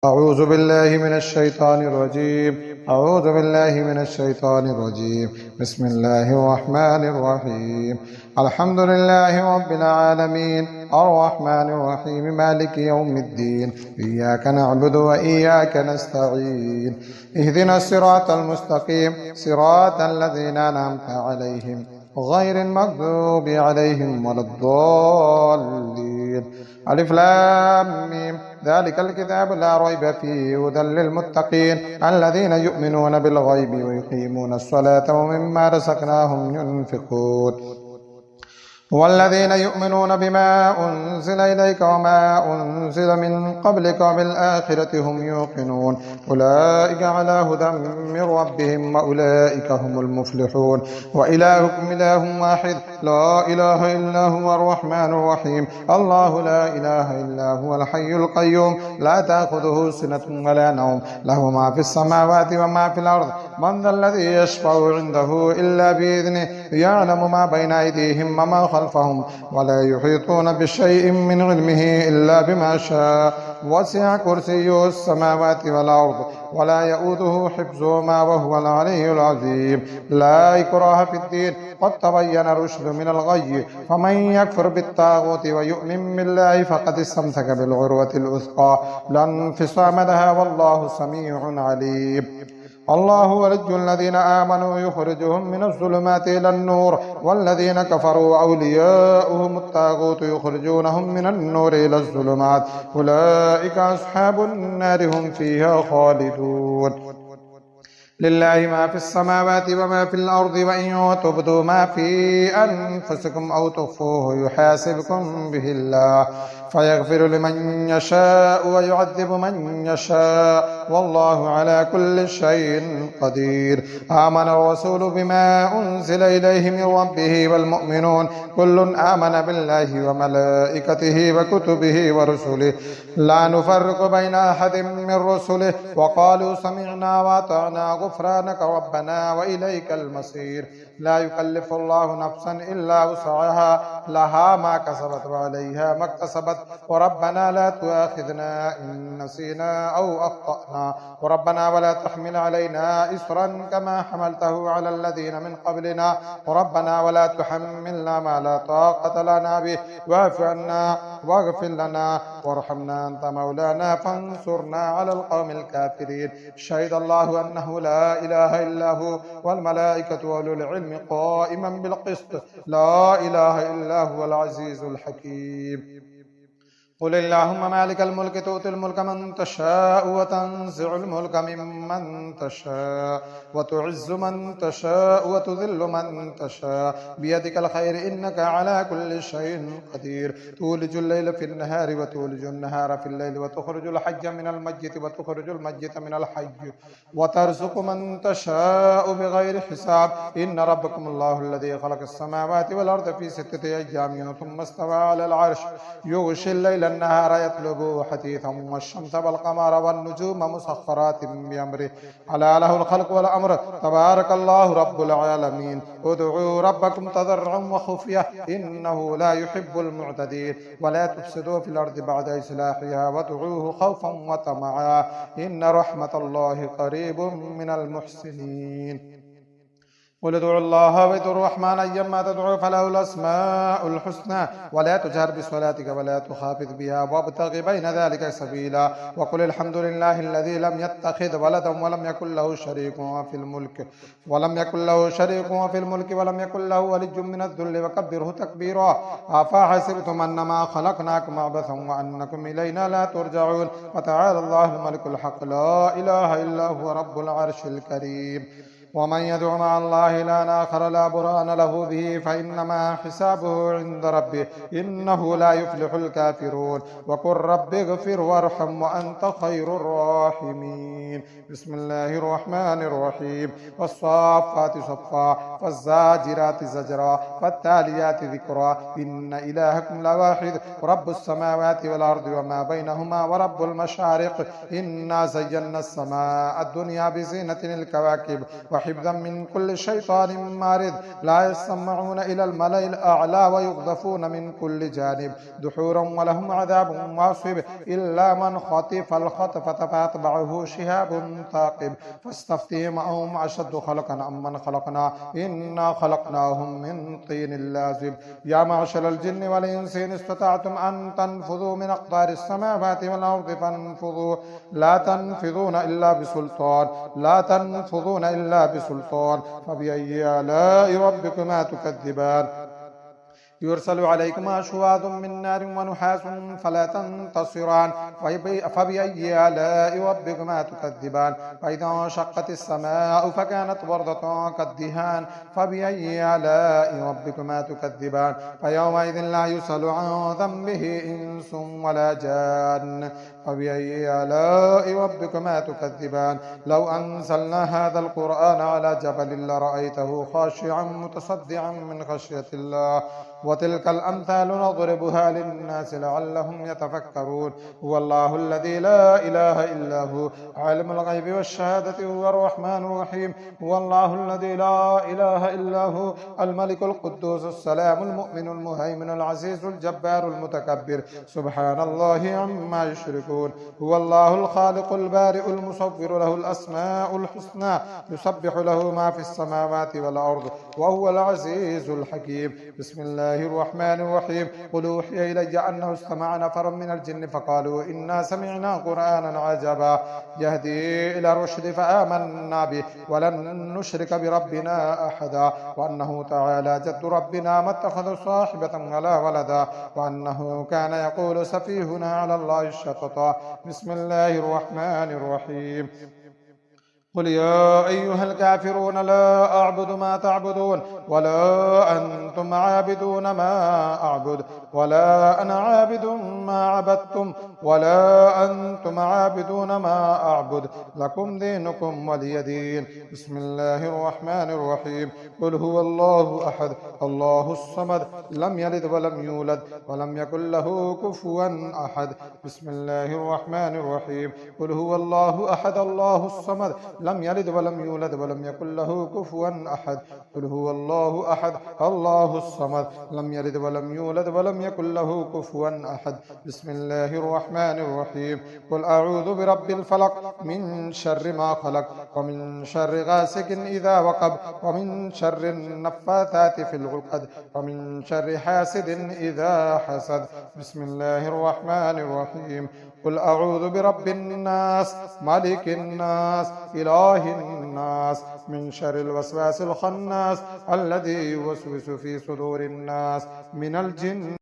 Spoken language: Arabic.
أعوذ بالله من الشيطان الرجيم. أعوذ بالله من الشيطان الرجيم. بسم الله الرحمن الرحيم. الحمد لله رب العالمين الرحمن الرحيم مالك يوم الدين. إياك نعبد وإياك نستعين. اهدنا الصراط المستقيم صراط الذين أنعمت عليهم غير المغضوب عليهم ولا الضالين. ألف لام ميم. ذلك الكتاب لا ريب فيه هدى للمتقين الذين يؤمنون بالغيب ويقيمون الصلاة ومما رزقناهم ينفقون والذين يؤمنون بما أنزل إليك وما أنزل من قبلك وبالآخرة هم يوقنون أولئك على هدى من ربهم وأولئك هم المفلحون. وإلهكم إله واحد لا إله إلا هو الرحمن الرحيم. الله لا إله إلا هو الحي القيوم لا تأخذه سنة ولا نوم له ما في السماوات وما في الأرض. من ذا الذي يشفع عنده إلا بإذنه يعلم ما بين أيديهم وما خلفهم ولا يحيطون بشيء من علمه إلا بما شاء. وسع كرسيه السماوات والأرض ولا يؤوده حفظهما وهو العلي العظيم. لا إكراه في الدين قد تبين الرشد من الغي فمن يكفر بالطاغوت ويؤمن بالله فقد استمسك بالعروة الوثقى لا انفصام لها والله سميع عليم. الله ولي الذين آمنوا يخرجهم من الظلمات إلى النور والذين كفروا أولياؤهم الطاغوت يخرجونهم من النور إلى الظلمات أولئك أصحاب النار هم فيها خالدون. لله ما في السماوات وما في الأرض وإن تبدوا ما في أنفسكم أو تخفوه يحاسبكم به الله فيغفر لمن يشاء ويعذب من يشاء والله على كل شيء قدير. آمن الرسول بما أنزل إليه من ربه والمؤمنون كل آمن بالله وملائكته وكتبه ورسله لا نفرق بين أحد من رسله وقالوا سمعنا وأطعنا غفرانك ربنا وإليك المصير. لا يكلف الله نفسا إلا وسعها لها ما كسبت وعليها ما اكتسبت وربنا لا تؤاخذنا إن نسينا أو أخطأنا وربنا ولا تحمل علينا إصرا كما حملته على الذين من قبلنا وربنا ولا تحملنا ما لا طاقة لنا به واعف عنا واغفر لنا وارحمنا أنت مولانا فانصرنا على القوم الكافرين. شهد الله أنه لا إله إلا هو والملائكة وأولو العلم قائما بالقسط لا إله إلا هو العزيز الحكيم. قل اللهم مالك الملك تؤتي الملك من تشاء وتنزع الملك ممن تشاء وتعز من تشاء وتذل من تشاء بيدك الخير إنك على كل شيء قدير. تولج الليل في النهار وتولج النهار في الليل وتخرج الحج من الميت وتخرج الميت من الحي وترزق من تشاء بغير حساب. إن ربكم الله الذي خلق السماوات والأرض في 6 أيام ثم استوى على العرش يغشي الليل النهار يطلبه حثيثا والشمس والقمر والنجوم مسخرات بأمره ألا له الخلق والأمر تبارك الله رب العالمين. ادعوا ربكم تضرعا وخفية إنه لا يحب المعتدين ولا تفسدوا في الأرض بعد إصلاحها وادعوه خوفا وطمعا إن رحمة الله قريب من المحسنين. قل ادعوا الله وادعوا الرحمن أيما تدعوا فله الأسماء الحسنى ولا تجهر بصلاتك ولا تخافت بها وابتغ بين ذلك سبيلا. وقل الحمد لله الذي لم يتخذ ولدا ولم يكن له شريك في الملك ولم يكن له ولي من الذل وكبره تكبيرا. أفحسبتم أنما خلقناكم عبثا وأنكم إلينا لا ترجعون وتعالى الله الملك الحق لا إله إلا هو رب العرش الكريم. ومن يدع مع الله إلها آخر لا برهان له به فإنما حسابه عند ربه إنه لا يفلح الكافرون. وقل رب اغفر وارحم وأنت خير الراحمين. بسم الله الرحمن الرحيم. والصافات صفا فالزاجرات زجرا فالتاليات ذكرا إن إلهكم لواحد رب السماوات والأرض وما بينهما ورب المشارق إنا زينا السماء الدنيا بزينة الكواكب وحفظا من كل شيطان مارد لا يسمعون إلى الملأ الأعلى ويقذفون من كل جانب دحورا ولهم عذاب واصب إلا من خطف الخطفة فأتبعه شهاب ثاقب فاستفتهم أهم أشد خلقا أم من خلقنا إنا خلقناهم من طين لازب يا معشر الجن والإنس إن استطعتم أن تنفذوا من أقطار السماوات والأرض فانفذوا لا تنفذون إلا بسلطان لا تنفذون إلا بسلطان فبأي آلاء ربكما تكذبان يرسل عليكما شواظ من نار ونحاس فلا تنتصران فبأي آلاء ربكما تكذبان فإذا انشقت السماء فكانت وردة كالدهان فبأي آلاء ربكما تكذبان فيومئذ لا يسأل عن ذنبه إنس ولا جان فبأي آلاء ربكما تكذبان لو أنزلنا هذا القرآن على جبل لرأيته خاشعا متصدعا من خشية الله وتلك الأمثال نضربها للناس لعلهم يتفكرون هو الله الذي لا إله إلا هو عالم الغيب والشهادة هو الرحمن الرحيم هو الله الذي لا إله إلا هو الملك القدوس السلام المؤمن المهيمن العزيز الجبار المتكبر سبحان الله عما يشركون هو الله الخالق البارئ المصور له الأسماء الحسنى يسبح له ما في السماوات والأرض وهو العزيز الحكيم بسم الله الرحمن الرحيم قل أوحي إلي أنه استمع نفر من الجن فقالوا إنا سمعنا قرآنا عجبا يهدي إلى الرشد فآمنا به ولن نشرك بربنا أحدا وأنه تعالى جد ربنا ما اتخذ صاحبة ولا ولدا وأنه كان يقول سفيهنا على الله الشططا بسم الله الرحمن الرحيم قل يا أيها الكافرون لا أعبد ما تعبدون ولا أنتم عابدون ما أعبد ولا أنا عابد ما عبدتم ولا أنتم عابدون ما أعبد لكم دينكم ولي دين بسم الله الرحمن الرحيم قل هو الله أحد الله الصمد لم يلد ولم يولد ولم يكن له كفوا أحد بسم الله الرحمن الرحيم قل هو الله أحد الله الصمد لم يلد ولم يولد ولم يكن له كفوا أحد قل هو الله أحد الله الصمد لم يلد ولم يولد ولم يكن له كفوا أحد بسم الله الرحمن الرحيم قل أعوذ برب الفلق من شر ما خلق ومن شر غاسق إذا وقب ومن شر النفاثات في العقد ومن شر حاسد إذا حسد بسم الله الرحمن الرحيم قل أعوذ برب الناس ملك الناس إله الناس من شر الوسواس الخناس الذي يوسوس في صدور الناس من الجن